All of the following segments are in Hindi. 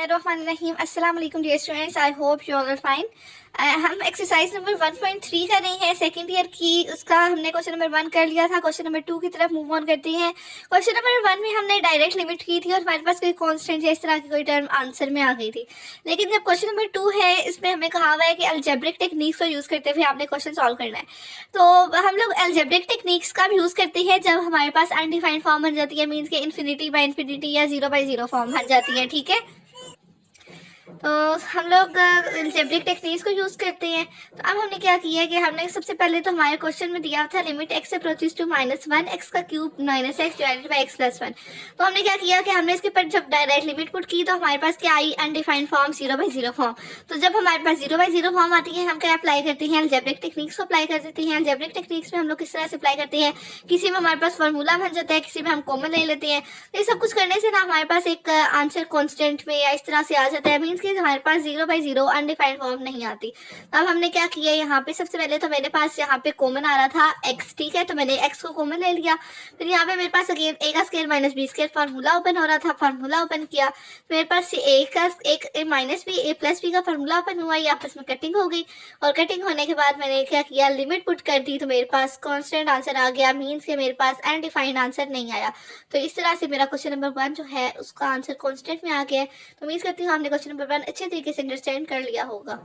बिस्मिल्लाहिर्रहमानिर्रहीम। अस्सलाम वालेकुम dear students, I hope you all are fine. हम एक्सरसाइज नंबर 1.3 कर रहे हैं सेकंड ईयर की। उसका हमने क्वेश्चन नंबर 1 कर लिया था। क्वेश्चन नंबर 2 की तरफ मूव ऑन करते हैं। क्वेश्चन नंबर 1 में हमने डायरेक्ट लिमिट की थी और हमारे पास कोई कांस्टेंट या इस तरह की कोई टर्म आंसर में आ गई थी। लेकिन जब क्वेश्चन नंबर 2 है, इसमें हमें कहा हुआ है कि अलजेब्रिक टेक्निक्स को यूज़ करते हुए आपने क्वेश्चन सॉल्व करना है। तो हम लोग अलजेब्रिक टेक्निक्स का यूज़ करते हैं जब हमारे पास अनडिफाइंड फॉर्म बन जाती है, मीन्स के इन्फिनिटी बाय इन्फिनिटी या 0/0 फॉर्म बन जाती है। ठीक है, तो हम लोग अलजेब्रिक टेक्निक्स को यूज़ करते हैं। तो अब हमने क्या किया है कि हमने सबसे पहले तो हमारे क्वेश्चन में दिया था limit x approaches to -1 x का cube minus X divided by x plus 1। तो हमने क्या किया कि हमने इसके ऊपर जब डायरेक्ट लिमिट पुट की तो हमारे पास क्या आई, अनडिफाइंड फॉर्म, 0/0 फॉर्म। तो जब हमारे पास 0/0 फॉर्म आती है हम क्या अप्लाई करते हैं, अलजेब्रिक टेक्निक्स को अप्लाई कर देते हैं। अलजेब्रिक टेक्निक्स में हम लोग किस तरह से अप्लाई करते हैं, किसी में हमारे पास फार्मूला बन जाता है, किसी में हम कॉमन ले लेते हैं। तो ये सब कुछ करने से ना हमारे पास एक आंसर कॉन्स्टेंट में या इस तरह से आ जाता है, मीन्स कि हमारे पास 0/0 अनडिफाइंड फॉर्म नहीं आती। अब हमने क्या किया, यहाँ पे सबसे पहले तो मेरे पास यहाँ पे कॉमन आ रहा था x। ठीक है, तो मैंने x को कॉमन ले लिया। फिर यहाँ पे मेरे पास अगेन a का square minus b square formula open हो रहा था, फार्मूला ओपन किया। मेरे पास a का एक minus B a plus B का फार्मूला ओपन हुआ, ये आपस में कटिंग हो गई। और कटिंग होने के बाद मैंने क्या किया, लिमिट पुट कर दी, तो मेरे पास कॉन्स्टेंट आंसर आ गया, मीन्स के मेरे पास अनडिफाइंड आंसर नहीं आया। तो इस तरह से मेरा क्वेश्चन नंबर 1 जो है उसका आंसर कॉन्स्टेंट में आ गया है। तो उम्मीद करती हूँ आपने क्वेश्चन नंबर 1 अच्छे तरीके से अंडरस्टैंड कर लिया होगा।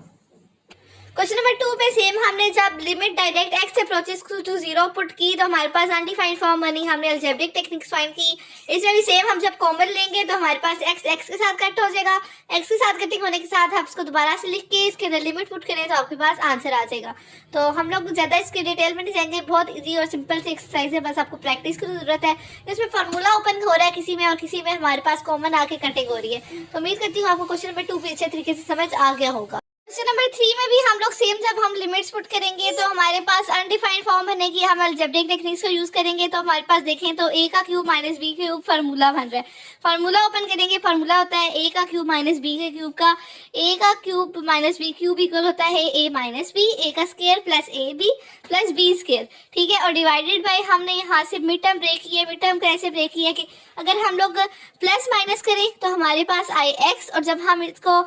क्वेश्चन नंबर 2 पे सेम हमने जब लिमिट डायरेक्ट x से अप्रोचेस टू 0 पुट की तो हमारे पास अनडिफाइंड फॉर्म बनी, हमने अलजेब्रिक टेक्निक्स फाइंड की। इसमें भी सेम हम जब कॉमन लेंगे तो हमारे पास x के साथ कट हो जाएगा। x के साथ कटिंग होने के साथ आप इसको दोबारा से लिख के इसके अंदर लिमिट पुट करें तो आपके पास आंसर आ जाएगा। तो हम लोग ज़्यादा इसके डिटेल में नहीं जाएंगे, बहुत ईजी और सिंपल सी एक्सरसाइज है, बस आपको प्रैक्टिस की जरूरत है। इसमें फार्मूला ओपन हो रहा है किसी में और किसी में हमारे पास कॉमन आके कटिंग हो रही है। तो उम्मीद करती हूँ आपको क्वेश्चन नंबर 2 भी अच्छे तरीके से समझ आ गया होगा। क्वेश्चन नंबर 3 में भी हम लोग सेम जब हम लिमिट्स पुट करेंगे तो हमारे पास अनडिफाइंड फॉर्म बनेगी। हम अलजेब्रिक टेक्निक्स को यूज करेंगे तो हमारे पास देखें तो a का cube minus B cube formula बन रहा है। फार्मूला ओपन करेंगे, फार्मूला होता है a का क्यूब माइनस बी के क्यूब का। a का cube minus B cube equal होता है a माइनस बी, a का square plus A B plus B square. ठीक है, और डिवाइडेड बाय हमने यहाँ से मिड टर्म ब्रेक किया। मिड टर्म कैसे ब्रेक किया कि अगर हम लोग प्लस माइनस करें तो हमारे पास आई x, और जब हम इसको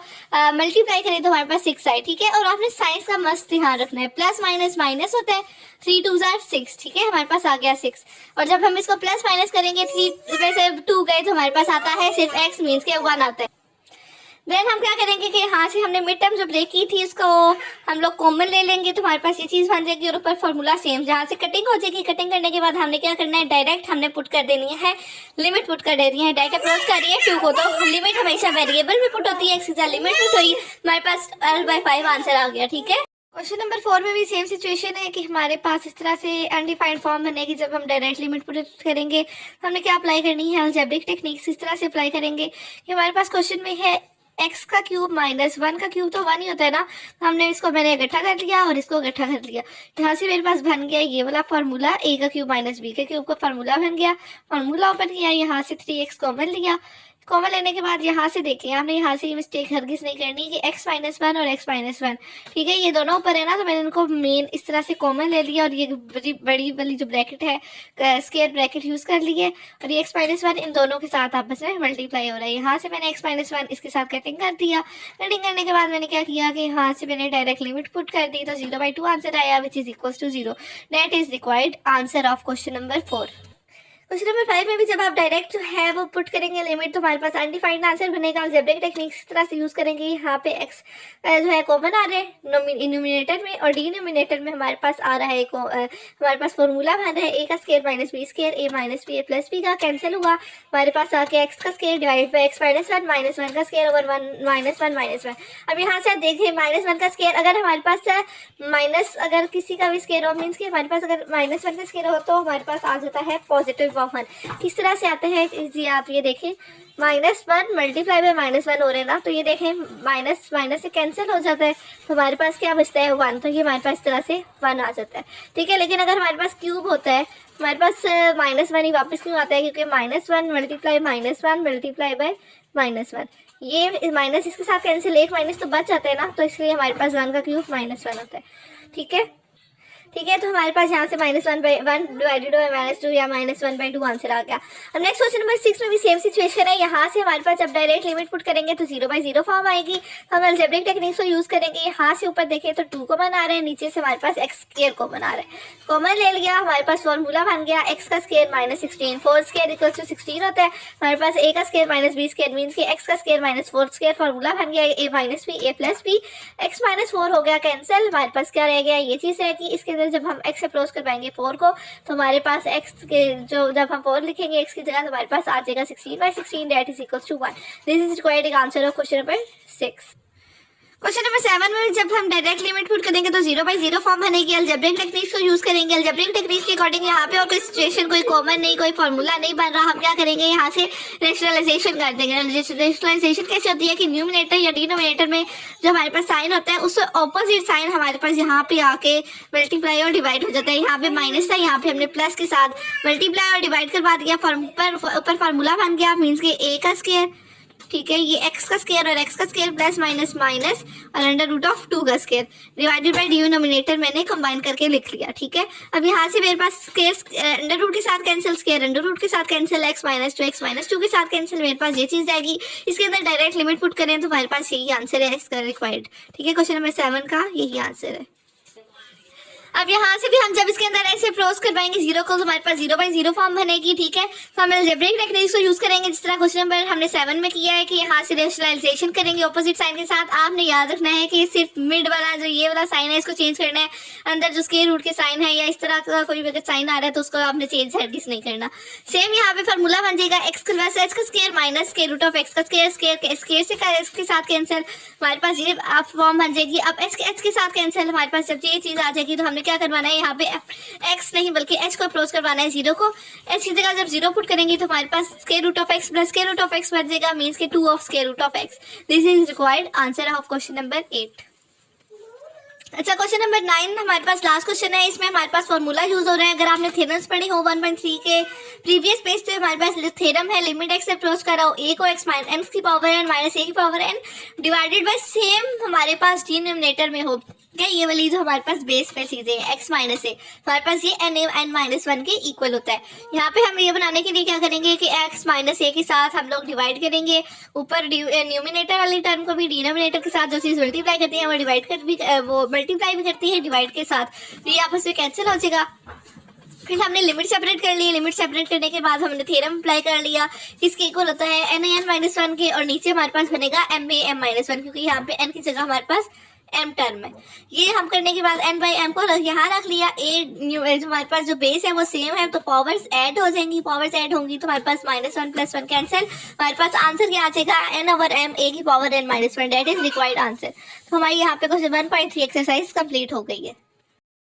मल्टीप्लाई करें तो हमारे पास 6 आए। ठीक है, और आपने साइंस का मस्त ध्यान रखना है, प्लस माइनस माइनस होता है, 3 2 6। ठीक है, हमारे पास आ गया 6। और जब हम इसको प्लस माइनस करेंगे 3 में से 2 गए तो हमारे पास आता है सिर्फ x, मीन्स के 1 आता है। देन हम क्या करेंगे कि यहाँ से हमने मिड टर्म जो ब्रेक की थी उसको हम लोग कॉमन ले लेंगे तो हमारे पास ये चीज़ बन जाएगी और ऊपर फार्मूला सेम, जहाँ से कटिंग हो जाएगी। कटिंग करने के बाद हमने क्या करना है, डायरेक्ट हमने पुट कर देनी है, लिमिट पुट कर देनी है। डायरेक्ट अप्रोच कर रही है 2 को, तो लिमिट हमेशा वेरिएबल में पुट होती है, x की लिमिट पुट हुई, हमारे पास 12/5 आंसर आ गया। ठीक है, क्वेश्चन नंबर 4 में भी सेम सिचुएशन है कि हमारे पास इस तरह से अनडिफाइंड फॉर्म बनेगी जब हम डायरेक्ट लिमिट पुट करेंगे। हमने क्या अप्लाई करनी है, अलजेब्रिक टेक्निक्स इस तरह से अप्लाई करेंगे कि हमारे पास क्वेश्चन में है x का क्यूब माइनस 1 का क्यूब, तो 1 ही होता है ना। हमने इसको मैंने इकट्ठा कर लिया और इसको इकट्ठा कर लिया। यहाँ से मेरे पास बन गया ये वाला फार्मूला, a का क्यूब माइनस b के क्यूब का फार्मूला बन गया। फार्मूला ओपन किया, यहाँ से 3x कॉमन लिया। कॉमन लेने के बाद यहाँ से देखिए, हमने यहाँ से मिस्टेक हरगिज नहीं करनी कि x माइनस 1 और x माइनस 1। ठीक है, ये दोनों ऊपर है ना, तो मैंने इनको मेन इस तरह से कॉमन ले लिया और ये बड़ी वाली जो ब्रैकेट है स्क्वायर ब्रैकेट यूज कर लिए। और ये x माइनस 1 इन दोनों के साथ आपस में मल्टीप्लाई हो रहा है। यहाँ से मैंने x माइनस 1 इसके साथ कटिंग कर दिया। कटिंग करने के बाद मैंने क्या किया कि यहाँ से मैंने डायरेक्ट लिमिट पुट कर दी, तो 0/2 आंसर आया, which is equal to 0। That is required answer of question number 4। Question number 5 में भी जब आप डायरेक्ट जो है वो पुट करेंगे लिमिट तो हमारे पास अनडिफाइंड आंसर बनेगा। अलजेब्रिक टेक्निक्स इस तरह से यूज करेंगे, यहाँ पे x जो है कॉमन आ रहा है इनोमिनेटर में और डिनोमिनेटर में हमारे पास आ रहा है हमारे पास फॉर्मूला बन रहा है a का square minus B square, a minus B a plus B का कैंसिल हुआ, हमारे पास आके x का square divide by x minus 1 minus 1 का स्क्वायर ओवर 1 माइनस 1 माइनस 1। अब यहाँ से देखें माइनस 1 का स्क्वायर, अगर हमारे पास माइनस अगर किसी का भी स्क्वायर हो, मीन्स कि हमारे पास अगर माइनस 1 का स्क्वायर हो तो हमारे पास आ जाता है पॉजिटिव 1। किस तरह से आता है जी, आप ये देखें -1 मल्टीप्लाई बाय -1 हो रहे हैं ना, तो ये देखें माइनस माइनस से कैंसिल हो जाता है, तो हमारे पास क्या बचता है 1, तो ये हमारे पास इस तरह से 1 आ जाता है। ठीक है, लेकिन अगर हमारे पास क्यूब होता है हमारे पास -1 ही वापस क्यों आता है, क्योंकि -1 मल्टीप्लाई -1 मल्टीप्लाई बाय -1, ये माइनस इसके साथ कैंसिल, एक माइनस तो बच जाता है ना, तो इसलिए हमारे पास 1 का क्यूब -1 होता है। ठीक है, ठीक है, तो हमारे पास यहाँ से -1/1 डिवाइडेड बाय -2 या -1/2 आंसर आ गया। अब नेक्स्ट क्वेश्चन नंबर 6 में भी सेम सिचुएशन है। यहाँ से हमारे पास जब डायरेक्ट लिमिट पुट करेंगे तो 0/0 फॉर्म आएगी। हम अलजेब्रिक टेक्निक्स को यूज करेंगे। यहाँ से ऊपर देखें तो 2 कॉमन आ रहे हैं, नीचे से हमारे पास x² कॉमन आ रहा है। कॉमन ले लिया, हमारे पास फॉर्मूला बन गया x का स्क्वायर -16, 4² = 16 होता है। हमारे पास a का स्क्वायर -b² मीन्स कि x का स्क्वायर -4²। फॉर्मूला बन गया a - b, a + b, x - 4 हो गया कैंसिल। हमारे पास क्या रह गया, ये चीज़ है कि इसके अंदर जब हम x अप्रोच कर पाएंगे 4 को तो हमारे पास x के जो जब हम 4 लिखेंगे x की जगह तो हमारे पास आ जाएगा 16/16 that is equal to 1। This is required answer of question number 6। Question number 7 में जब हम डायरेक्ट लिमिट पुट करेंगे तो 0/0 फॉर्म बनेगी। अलजेब्रिक टेक्निक्स को यूज करेंगे। अलजेब्रिक टेक्निक्स के अकॉर्डिंग यहाँ पे और कोई सिचुएशन, कोई कॉमन नहीं, कोई फॉर्मूला नहीं बन रहा, हम क्या करेंगे, यहाँ से रेशनलाइजेशन कर देंगे। रेशनलाइजेशन कैसे होती है कि न्यूमिनेटर या डिनोमिनेटर में जो हमारे पास साइन होता है उससे ऑपोजिट साइन हमारे पास यहाँ पे आके मल्टीप्लाई और डिवाइड हो जाता है। यहाँ पे माइनस था, यहाँ पे हमने प्लस के साथ मल्टीप्लाई और डिवाइड करवा दिया। ऊपर फार्मूला बन गया मीन्स के a का स्क्वायर, ठीक है, ये x का स्क्वायर और x का स्क्वायर प्लस माइनस माइनस और √2 का स्क्वायर डिवाइडेड बाय डिनोमिनेटर मैंने कंबाइन करके लिख लिया। ठीक है, अब यहाँ से मेरे पास स्क्वायर √रूट के साथ कैंसिल, स्क्वायर √रूट के साथ कैंसिल, x - 2 के साथ कैंसिल, मेरे पास ये चीज़ जाएगी। इसके अंदर डायरेक्ट लिमिट पुट करें तो हमारे पास यही आंसर है इसका रिक्वायर्ड। ठीक है, क्वेश्चन नंबर 7 का यही आंसर है। अब यहाँ से भी हम जब इसके अंदर ऐसे अप्रोच कर पाएंगे 0 को तो हमारे पास 0/0 फॉर्म बनेगी। ठीक है, तो हम अलजेब्रिक टेक्निक्स को यूज करेंगे जिस तरह क्वेश्चन नंबर हमने 7 में किया है कि यहाँ से रेशनलाइजेशन करेंगे ऑपोजिट साइन के साथ। आपने याद रखना है कि सिर्फ मिड वाला जो ये वाला साइन है इसको चेंज करना है। अंदर जो स्क्वायर रूट के साइन है या इस तरह का कोई भी साइन आ रहा है तो उसको आपने चेंज हरगिज़ नहीं करना। सेम यहाँ पे फार्मूला बन जाएगा x का स्क्वायर माइनस √x का स्क्वायर के साथ कैंसिल, हमारे पास ये फॉर्म बन जाएगी। अब h के साथ कैंसिल, हमारे पास जब ये चीज़ आ जाएगी तो हमने क्या करवाना है, यहाँ पे x नहीं बल्कि h को अप्रोच करवाना है 0 को। h की जगह जब 0 पुट करेंगे तो हमारे पास √x प्लस √x बन जाएगा मीन्स के 2 of √x। This is required answer of question number 8। अच्छा, क्वेश्चन नंबर 9 हमारे पास लास्ट क्वेश्चन है। इसमें हमारे पास फॉर्मूला यूज हो रहा है। अगर आपने थ्योरम्स पढ़े हो 1.3 के प्रीवियस पेज पे हमारे पास थ्योरम है लिमिट x अप्रोच कर रहा हो a को x - n की पावर n माइनस a की power n divided by same हमारे पास डिनोमिनेटर में हो क्या, ये वाली जो हमारे पास बेस पे चीजें हैं x - a, हमारे पास ये n-1 के इक्वल होता है। यहाँ पे हम ये बनाने के लिए क्या करेंगे कि x - a के साथ हम लोग डिवाइड करेंगे। ऊपर न्यूमिनेटर वाली टर्म को भी डिनोमिनेटर के साथ जो चीज मल्टीप्लाई करती है वो डिवाइड कर भी वो मल्टीप्लाई भी करती है डिवाइड के साथ, तो ये आपस में कैंसिल हो जाएगा। फिर हमने लिमिट सेपरेट कर ली। लिमिट सेपरेट करने के बाद हमने थ्योरम अप्लाई कर लिया, किसके इक्वल होता है n-1 के, और नीचे हमारे पास बनेगा m-1 क्योंकि यहाँ पे n की जगह हमारे पास m टर्म है। ये हम करने के बाद n/m को यहाँ रख लिया। जो हमारे पास जो बेस है वो सेम है तो पावर्स ऐड हो जाएंगी। पावर्स ऐड होंगी तो हमारे पास -1 + 1 कैंसिल, हमारे पास आंसर क्या आ जाएगा n/m a की power n - 1 that is required answer. तो हमारी यहाँ पे क्वेश्चन 1.3 एक्सरसाइज कंप्लीट हो गई है।